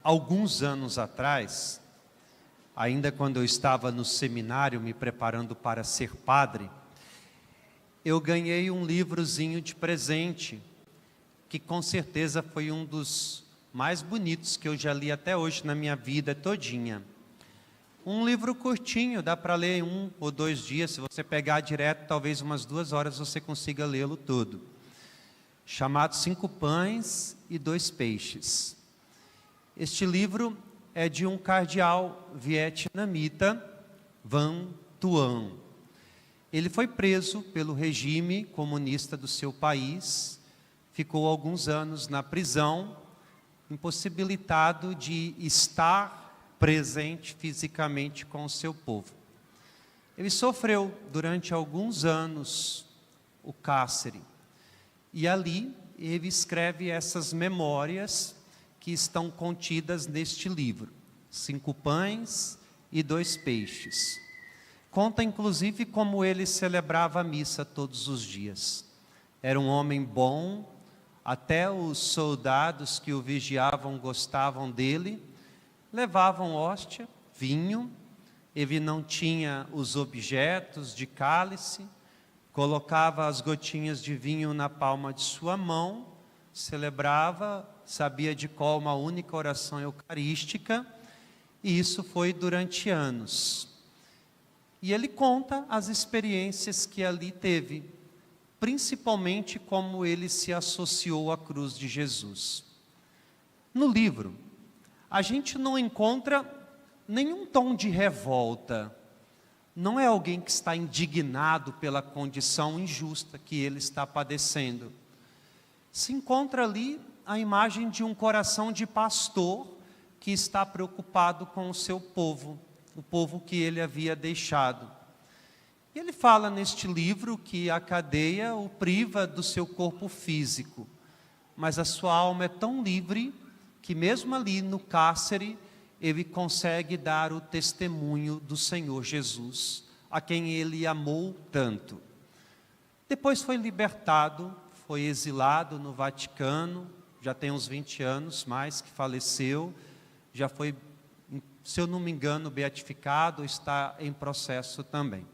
Alguns anos atrás, ainda quando eu estava no seminário me preparando para ser padre, eu ganhei um livrozinho de presente, que com certeza foi um dos mais bonitos que eu já li até hoje na minha vida todinha. Um livro curtinho, dá para ler em 1 ou 2 dias, se você pegar direto, talvez umas 2 horas você consiga lê-lo todo. Chamado 5 Pães e 2 Peixes. Este livro é de um cardeal vietnamita, Van Thuan. Ele foi preso pelo regime comunista do seu país, ficou alguns anos na prisão, impossibilitado de estar presente fisicamente com o seu povo. Ele sofreu durante alguns anos o cárcere, e ali ele escreve essas memórias que estão contidas neste livro, 5 Pães e 2 Peixes. Conta inclusive como ele celebrava a missa todos os dias. Era um homem bom, até os soldados que o vigiavam gostavam dele, levavam hóstia, vinho, ele não tinha os objetos de cálice, colocava as gotinhas de vinho na palma de sua mão, celebrava, sabia de cor uma única oração eucarística, e isso foi durante anos. E ele conta as experiências que ali teve, principalmente como ele se associou à cruz de Jesus. No livro, a gente não encontra nenhum tom de revolta. Não é alguém que está indignado pela condição injusta que ele está padecendo. Se encontra ali a imagem de um coração de pastor que está preocupado com o seu povo, o povo que ele havia deixado. E ele fala neste livro que a cadeia o priva do seu corpo físico, mas a sua alma é tão livre que mesmo ali no cárcere, ele consegue dar o testemunho do Senhor Jesus, a quem ele amou tanto. Depois foi libertado, foi exilado no Vaticano, já tem uns 20 anos mais que faleceu, já foi, se eu não me engano, beatificado, está em processo também.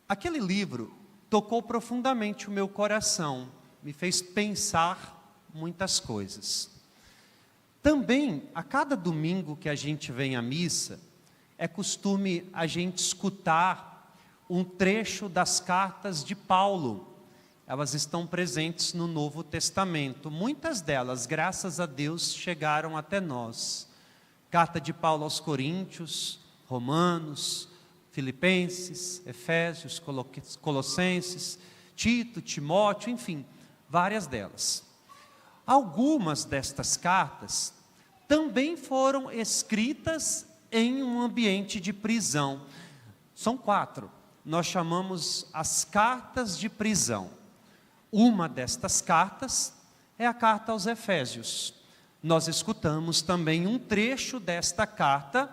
Aquele livro tocou profundamente o meu coração, me fez pensar muitas coisas. Também, a cada domingo que a gente vem à missa, é costume a gente escutar um trecho das cartas de Paulo. Elas estão presentes no Novo Testamento. Muitas delas, graças a Deus, chegaram até nós. Carta de Paulo aos Coríntios, Romanos, Filipenses, Efésios, Colossenses, Tito, Timóteo, enfim, várias delas. Algumas destas cartas também foram escritas em um ambiente de prisão. São 4. Nós chamamos as cartas de prisão. Uma destas cartas é a carta aos Efésios. Nós escutamos também um trecho desta carta,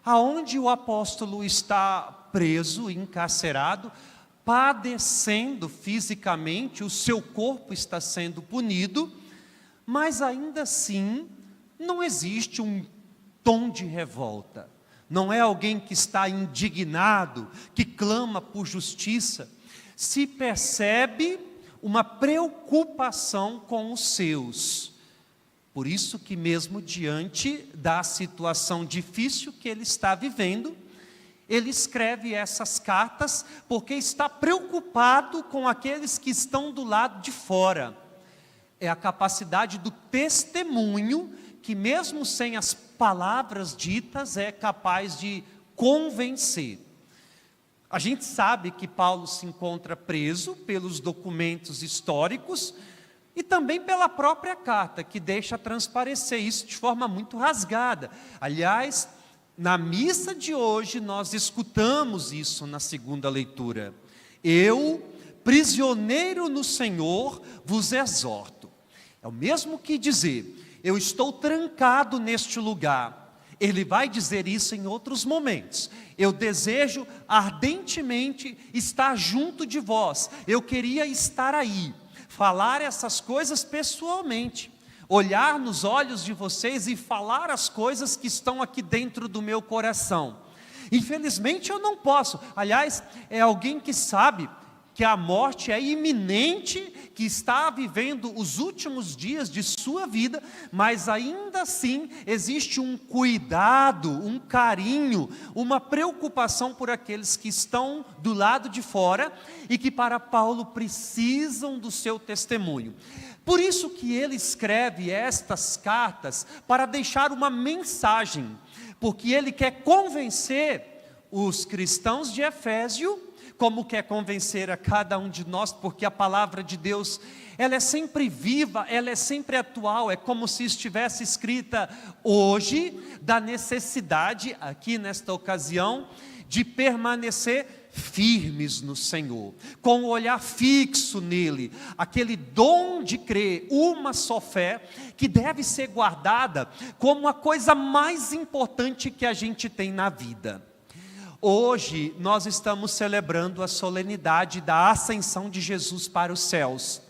aonde o apóstolo está preso, encarcerado, padecendo fisicamente, o seu corpo está sendo punido, mas ainda assim não existe um tom de revolta. Não é alguém que está indignado, que clama por justiça. Se percebe uma preocupação com os seus. Por isso que mesmo diante da situação difícil que ele está vivendo, ele escreve essas cartas porque está preocupado com aqueles que estão do lado de fora. É a capacidade do testemunho que mesmo sem as palavras ditas é capaz de convencer. A gente sabe que Paulo se encontra preso pelos documentos históricos e também pela própria carta, que deixa transparecer isso de forma muito rasgada. Aliás, na missa de hoje nós escutamos isso na segunda leitura. Eu, prisioneiro no Senhor, vos exorto. É o mesmo que dizer, eu estou trancado neste lugar. Ele vai dizer isso em outros momentos. Eu desejo ardentemente estar junto de vós. Eu queria estar aí, falar essas coisas pessoalmente. olhar nos olhos de vocês e falar as coisas que estão aqui dentro do meu coração. Infelizmente eu não posso. Aliás, é alguém que sabe que a morte é iminente, que está vivendo os últimos dias de sua vida, mas ainda assim existe um cuidado, um carinho, uma preocupação por aqueles que estão do lado de fora e que para Paulo precisam do seu testemunho. Por isso que ele escreve estas cartas para deixar uma mensagem, porque ele quer convencer os cristãos de Éfeso, como quer convencer a cada um de nós, porque a palavra de Deus, ela é sempre viva, ela é sempre atual, é como se estivesse escrita hoje, da necessidade, aqui nesta ocasião, de permanecer firmes no Senhor, com o olhar fixo nele, aquele dom de crer, uma só fé, que deve ser guardada como a coisa mais importante que a gente tem na vida. Hoje nós estamos celebrando a solenidade da ascensão de Jesus para os céus.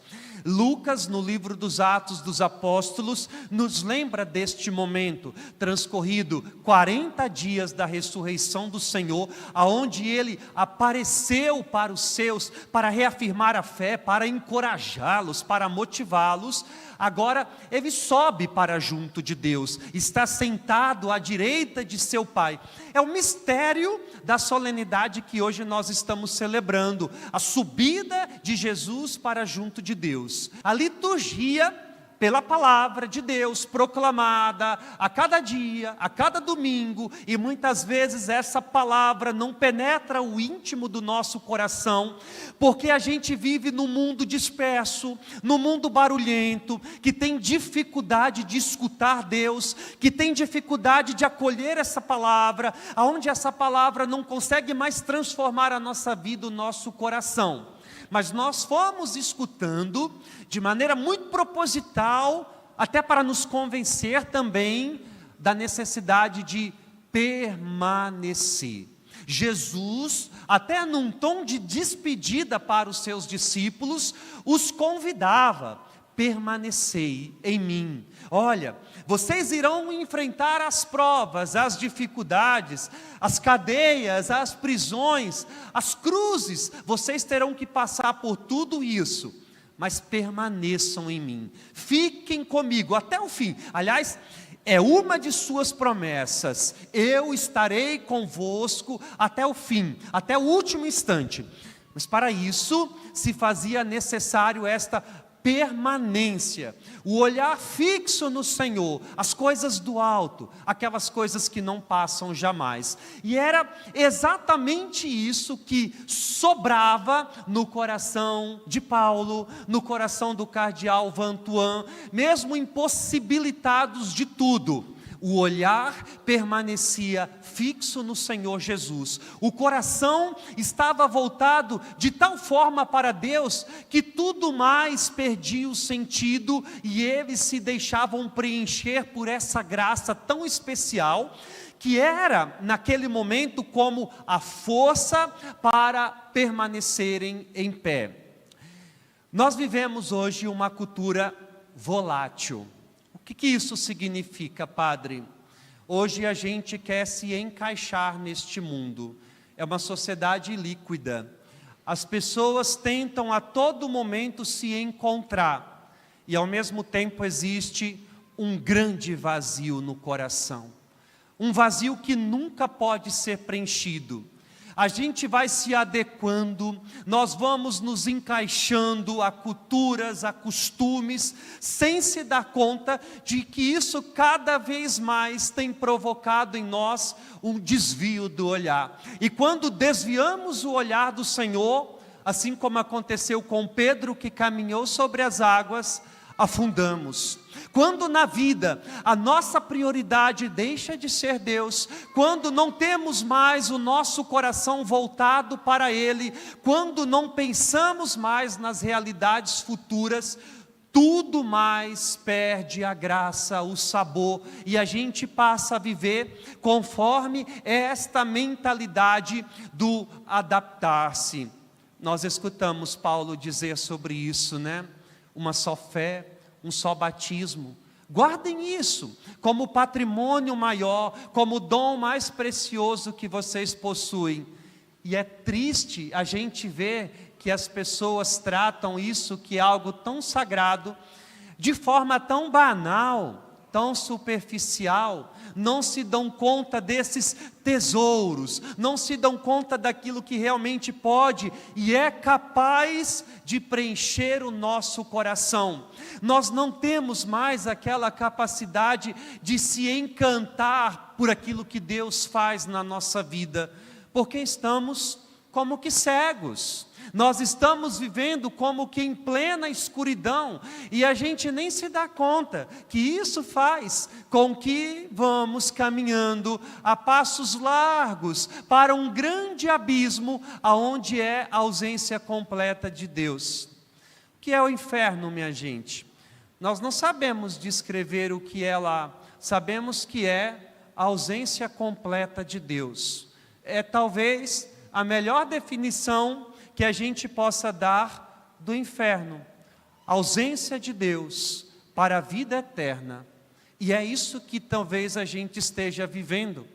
Lucas, no livro dos Atos dos Apóstolos, nos lembra deste momento, transcorrido 40 dias da ressurreição do Senhor, aonde Ele apareceu para os seus, para reafirmar a fé, para encorajá-los, para motivá-los. Agora Ele sobe para junto de Deus, está sentado à direita de seu Pai. É o mistério da solenidade que hoje nós estamos celebrando, a subida de Jesus para junto de Deus. A liturgia, pela palavra de Deus proclamada a cada dia, a cada domingo, e muitas vezes essa palavra não penetra o íntimo do nosso coração, porque a gente vive num mundo disperso, num mundo barulhento, que tem dificuldade de escutar Deus, que tem dificuldade de acolher essa palavra, aonde essa palavra não consegue mais transformar a nossa vida, o nosso coração. Mas nós fomos escutando de maneira muito proposital, até para nos convencer também da necessidade de permanecer. Jesus, até num tom de despedida para os seus discípulos, os convidava: permanecei em mim. Olha, vocês irão enfrentar as provas, as dificuldades, as cadeias, as prisões, as cruzes, vocês terão que passar por tudo isso, mas permaneçam em mim, fiquem comigo até o fim. Aliás, é uma de suas promessas: eu estarei convosco até o fim, até o último instante. Mas para isso se fazia necessário esta permanência, o olhar fixo no Senhor, as coisas do alto, aquelas coisas que não passam jamais. E era exatamente isso que sobrava no coração de Paulo, no coração do cardeal Vantuan, mesmo impossibilitados de tudo. O olhar permanecia fixo no Senhor Jesus. O coração estava voltado de tal forma para Deus que tudo mais perdia o sentido e eles se deixavam preencher por essa graça tão especial que era naquele momento como a força para permanecerem em pé. Nós vivemos hoje uma cultura volátil. O que isso significa, padre? Hoje a gente quer se encaixar neste mundo. É uma sociedade líquida. As pessoas tentam a todo momento se encontrar. E ao mesmo tempo existe um grande vazio no coração. Um vazio que nunca pode ser preenchido. A gente vai se adequando, nós vamos nos encaixando a culturas, a costumes, sem se dar conta de que isso cada vez mais tem provocado em nós um desvio do olhar. E quando desviamos o olhar do Senhor, assim como aconteceu com Pedro que caminhou sobre as águas, afundamos. Quando na vida a nossa prioridade deixa de ser Deus, quando não temos mais o nosso coração voltado para Ele, quando não pensamos mais nas realidades futuras, tudo mais perde a graça, o sabor, e a gente passa a viver conforme esta mentalidade do adaptar-se. Nós escutamos Paulo dizer sobre isso, né? Uma só fé, um só batismo, Guardem isso como patrimônio maior, como dom mais precioso que vocês possuem. E é triste a gente ver que as pessoas tratam isso, que é algo tão sagrado, de forma tão banal, tão superficial, não se dão conta desses tesouros, não se dão conta daquilo que realmente pode e é capaz de preencher o nosso coração. Nós não temos mais aquela capacidade de se encantar por aquilo que Deus faz na nossa vida, porque estamos como que cegos. Nós estamos vivendo como que em plena escuridão, e a gente nem se dá conta que isso faz com que vamos caminhando a passos largos para um grande abismo, aonde é a ausência completa de Deus. O que é o inferno, minha gente? Nós não sabemos descrever o que é lá, sabemos que é a ausência completa de Deus. É talvez a melhor definição que a gente possa dar do inferno, ausência de Deus para a vida eterna. E é isso que talvez a gente esteja vivendo,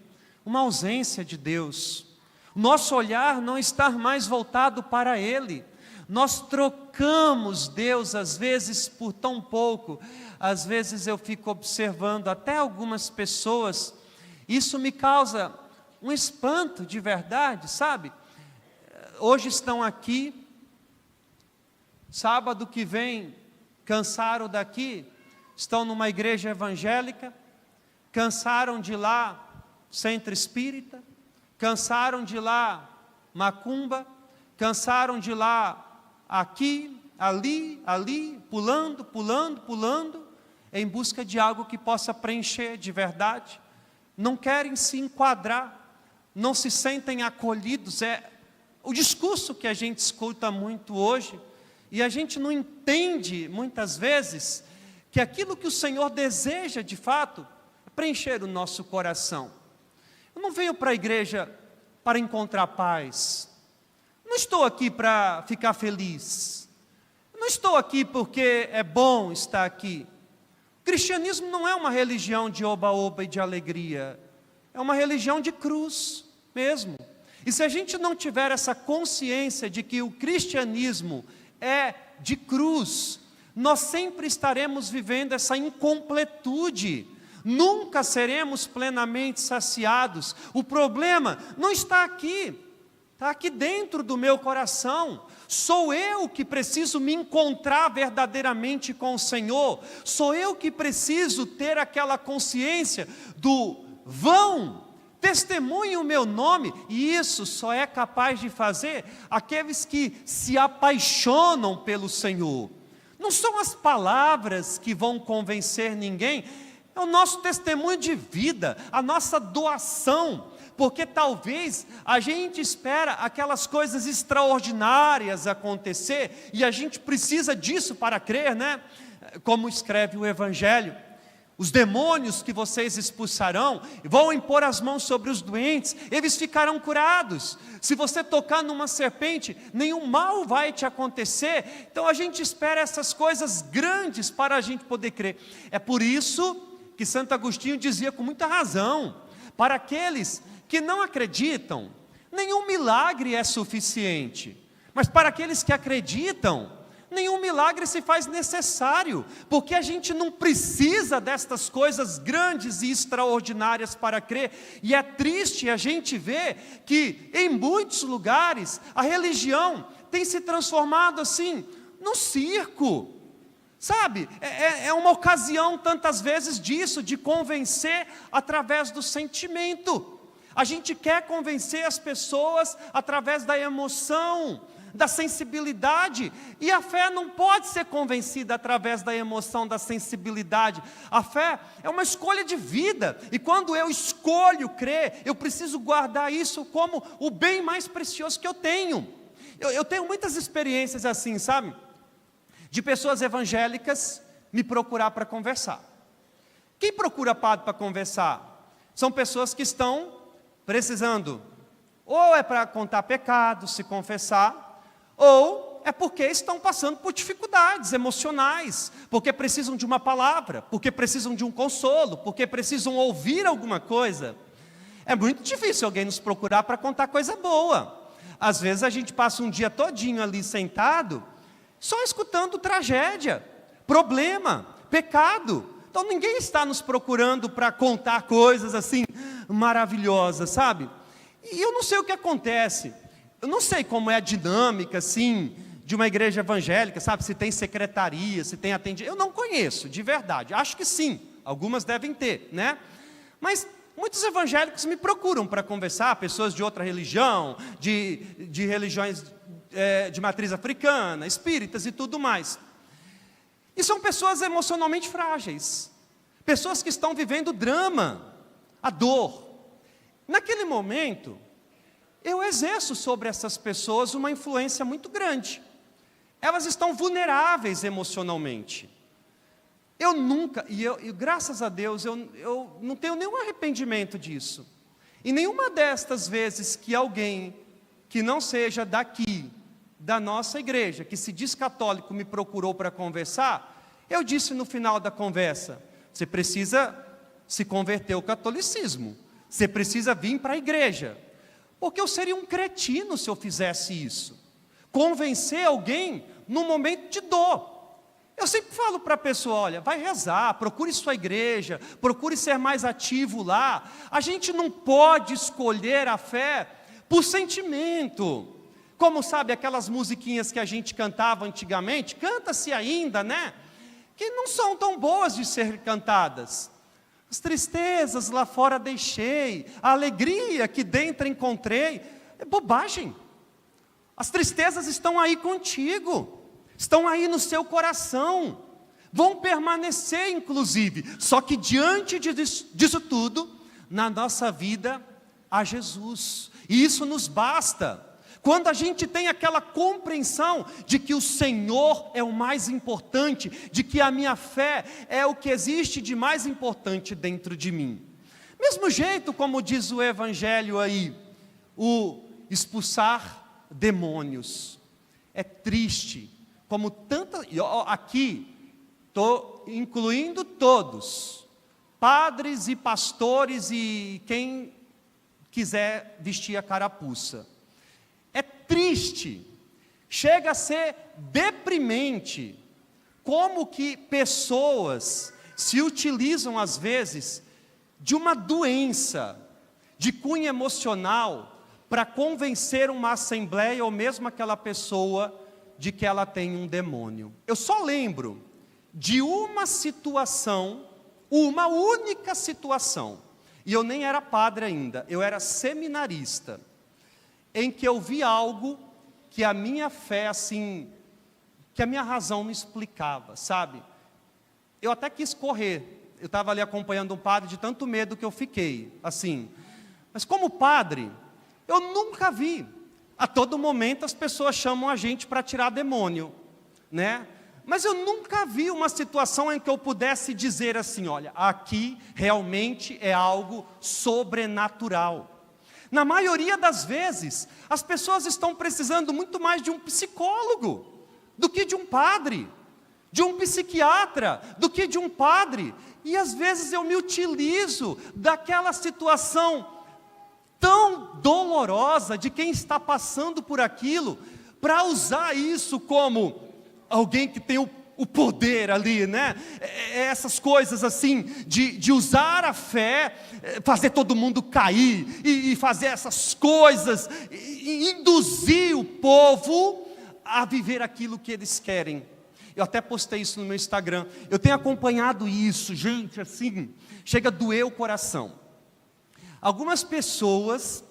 uma ausência de Deus. Nosso olhar não está mais voltado para Ele. Nós trocamos Deus às vezes por tão pouco. Às vezes eu fico observando até algumas pessoas, isso me causa um espanto de verdade, sabe? Hoje estão aqui, sábado que vem cansaram daqui, estão numa igreja evangélica, cansaram de lá centro espírita, cansaram de lá macumba, cansaram de lá aqui, ali, pulando, em busca de algo que possa preencher de verdade. Não querem se enquadrar, não se sentem acolhidos. É o discurso que a gente escuta muito hoje, e a gente não entende muitas vezes que aquilo que o Senhor deseja de fato é preencher o nosso coração. Eu não venho para a igreja para encontrar paz, não estou aqui para ficar feliz, não estou aqui porque é bom estar aqui. O cristianismo não é uma religião de oba-oba e de alegria, é uma religião de cruz mesmo. E se a gente não tiver essa consciência de que o cristianismo é de cruz, nós sempre estaremos vivendo essa incompletude, nunca seremos plenamente saciados. O problema não está aqui, está aqui dentro do meu coração. Sou eu que preciso me encontrar verdadeiramente com o Senhor, sou eu que preciso ter aquela consciência do vão, testemunhe o meu nome, e isso só é capaz de fazer aqueles que se apaixonam pelo Senhor. Não são as palavras que vão convencer ninguém, é o nosso testemunho de vida, a nossa doação, porque talvez a gente espera aquelas coisas extraordinárias acontecer, e a gente precisa disso para crer, né? Como escreve o Evangelho. Os demônios que vocês expulsarão, vão impor as mãos sobre os doentes, eles ficarão curados. Se você tocar numa serpente, nenhum mal vai te acontecer. Então a gente espera essas coisas grandes para a gente poder crer. É por isso que Santo Agostinho dizia com muita razão, para aqueles que não acreditam, nenhum milagre é suficiente. Mas para aqueles que acreditam, nenhum milagre se faz necessário, porque a gente não precisa destas coisas grandes e extraordinárias para crer. E é triste a gente ver que em muitos lugares a religião tem se transformado assim, num circo, sabe? É uma ocasião tantas vezes disso, de convencer através do sentimento. A gente quer convencer as pessoas através da emoção, da sensibilidade, e a fé não pode ser convencida através da emoção, da sensibilidade. A fé é uma escolha de vida, e quando eu escolho crer, eu preciso guardar isso como o bem mais precioso que eu tenho. Eu tenho muitas experiências assim, sabe? De pessoas evangélicas me procurar para conversar. Quem procura padre para conversar? São pessoas que estão precisando, ou é para contar pecados, se confessar, ou é porque estão passando por dificuldades emocionais, porque precisam de uma palavra, porque precisam de um consolo, porque precisam ouvir alguma coisa. É muito difícil alguém nos procurar para contar coisa boa. Às vezes a gente passa um dia todinho ali sentado, só escutando tragédia, problema, pecado. Então ninguém está nos procurando para contar coisas assim maravilhosas, sabe? E eu não sei o que acontece. Eu não sei como é a dinâmica assim de uma igreja evangélica, sabe? Se tem secretaria, se tem atendimento. Eu não conheço, de verdade. Acho que sim, algumas devem ter, né? Mas muitos evangélicos me procuram para conversar, pessoas de outra religião, de religiões de matriz africana, espíritas e tudo mais. E são pessoas emocionalmente frágeis, pessoas que estão vivendo o drama, a dor. Naquele momento, eu exerço sobre essas pessoas uma influência muito grande. Elas estão vulneráveis emocionalmente. Eu nunca, e graças a Deus, eu não tenho nenhum arrependimento disso. E nenhuma destas vezes que alguém que não seja daqui, da nossa igreja, que se diz católico, me procurou para conversar, eu disse no final da conversa: você precisa se converter ao catolicismo, você precisa vir para a igreja, porque eu seria um cretino se eu fizesse isso, convencer alguém num momento de dor. Eu sempre falo para a pessoa: olha, vai rezar, procure sua igreja, procure ser mais ativo lá. A gente não pode escolher a fé por sentimento. Como sabe aquelas musiquinhas que a gente cantava antigamente, canta-se ainda, né? Que não são tão boas de ser cantadas. As tristezas lá fora deixei, a alegria que dentro encontrei. É bobagem. As tristezas estão aí contigo, estão aí no seu coração, vão permanecer inclusive, só que diante disso tudo, na nossa vida, há Jesus, e isso nos basta. Quando a gente tem aquela compreensão de que o Senhor é o mais importante, de que a minha fé é o que existe de mais importante dentro de mim. Mesmo jeito, como diz o Evangelho aí, o expulsar demônios. É triste, como tanta... Aqui, estou incluindo todos, padres e pastores e quem quiser vestir a carapuça. É triste, chega a ser deprimente, como que pessoas se utilizam às vezes de uma doença, de cunho emocional, para convencer uma assembleia ou mesmo aquela pessoa de que ela tem um demônio. Eu só lembro de uma situação, uma única situação, e eu nem era padre ainda, eu era seminarista, em que eu vi algo que a minha fé, assim, que a minha razão me explicava, sabe? Eu até quis correr, eu estava ali acompanhando um padre de tanto medo que eu fiquei, assim. Mas como padre, eu nunca vi. A todo momento as pessoas chamam a gente para tirar demônio, né? Mas eu nunca vi uma situação em que eu pudesse dizer assim: olha, aqui realmente é algo sobrenatural. Na maioria das vezes, as pessoas estão precisando muito mais de um psicólogo do que de um padre, de um psiquiatra do que de um padre. E às vezes eu me utilizo daquela situação tão dolorosa de quem está passando por aquilo, para usar isso como alguém que tem o poder ali, né? Essas coisas assim, de usar a fé, fazer todo mundo cair, e fazer essas coisas, e induzir o povo a viver aquilo que eles querem. Eu até postei isso no meu Instagram, eu tenho acompanhado isso, gente, assim, chega a doer o coração. Algumas pessoas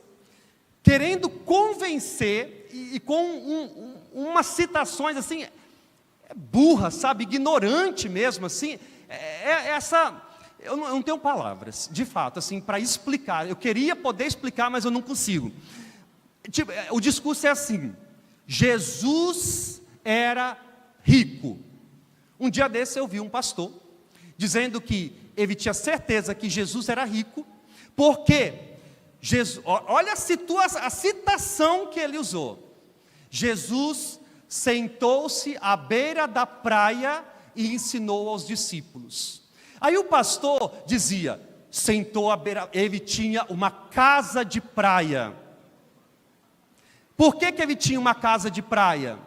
querendo convencer, e com umas citações assim, burra, sabe, ignorante mesmo, assim, eu não tenho palavras, de fato, assim, para explicar. Eu queria poder explicar, mas eu não consigo. Tipo, o discurso é assim: Jesus era rico. Um dia desse eu vi um pastor dizendo que ele tinha certeza que Jesus era rico, porque Jesus, olha a citação que ele usou: Jesus sentou-se à beira da praia e ensinou aos discípulos. Aí o pastor dizia, sentou à beira, ele tinha uma casa de praia. Por que ele tinha uma casa de praia?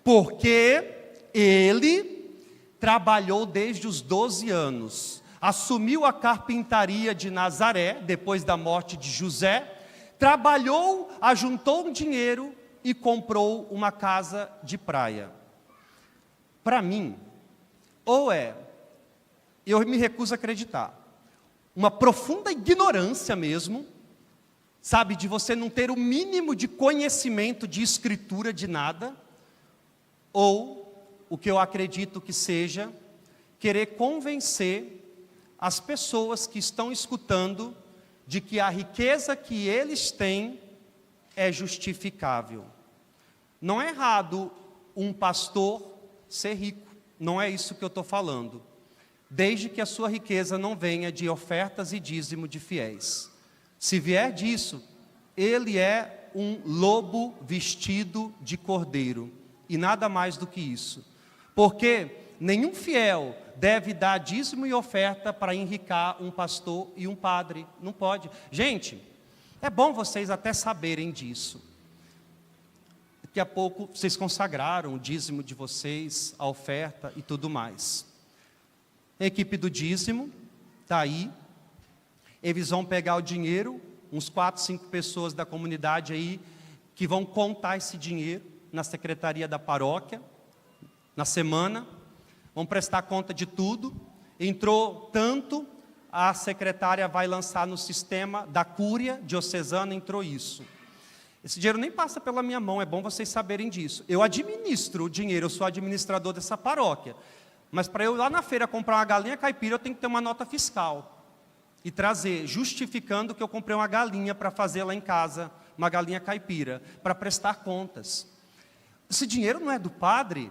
Porque ele trabalhou desde os 12 anos, assumiu a carpintaria de Nazaré, depois da morte de José, trabalhou, ajuntou um dinheiro e comprou uma casa de praia. Para mim, eu me recuso a acreditar, uma profunda ignorância mesmo, sabe, de você não ter o mínimo de conhecimento de escritura de nada, ou o que eu acredito que seja, querer convencer as pessoas que estão escutando de que a riqueza que eles têm é justificável. Não é errado um pastor ser rico, não é isso que eu estou falando, desde que a sua riqueza não venha de ofertas e dízimo de fiéis. Se vier disso, ele é um lobo vestido de cordeiro, e nada mais do que isso, porque nenhum fiel deve dar dízimo e oferta para enriquecer um pastor e um padre, não pode. Gente, é bom vocês até saberem disso. Daqui a pouco vocês consagraram o dízimo de vocês, a oferta e tudo mais. A equipe do dízimo está aí, eles vão pegar o dinheiro, uns 4, 5 pessoas da comunidade aí, que vão contar esse dinheiro na secretaria da paróquia, na semana, vão prestar conta de tudo, entrou tanto, a secretária vai lançar no sistema da cúria diocesana, entrou isso. Esse dinheiro nem passa pela minha mão, é bom vocês saberem disso. Eu administro o dinheiro, eu sou administrador dessa paróquia, mas para eu ir lá na feira comprar uma galinha caipira, eu tenho que ter uma nota fiscal, e trazer, justificando que eu comprei uma galinha para fazer lá em casa, uma galinha caipira, para prestar contas. Esse dinheiro não é do padre,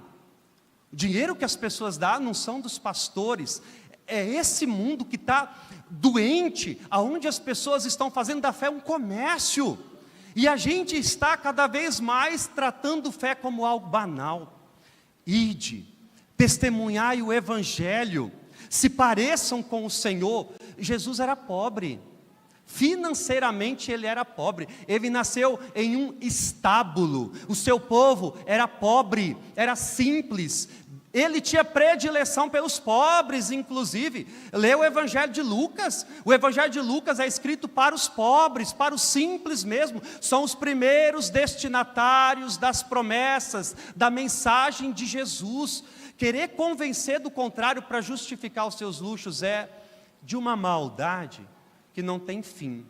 o dinheiro que as pessoas dão não são dos pastores, é esse mundo que está doente, aonde as pessoas estão fazendo da fé um comércio, e a gente está cada vez mais tratando fé como algo banal. Ide, testemunhai o evangelho, se pareçam com o Senhor. Jesus era pobre, financeiramente ele era pobre, ele nasceu em um estábulo, o seu povo era pobre, era simples, ele tinha predileção pelos pobres, inclusive. Lê o Evangelho de Lucas, o Evangelho de Lucas é escrito para os pobres, para os simples mesmo, são os primeiros destinatários das promessas, da mensagem de Jesus. Querer convencer do contrário para justificar os seus luxos é de uma maldade que não tem fim.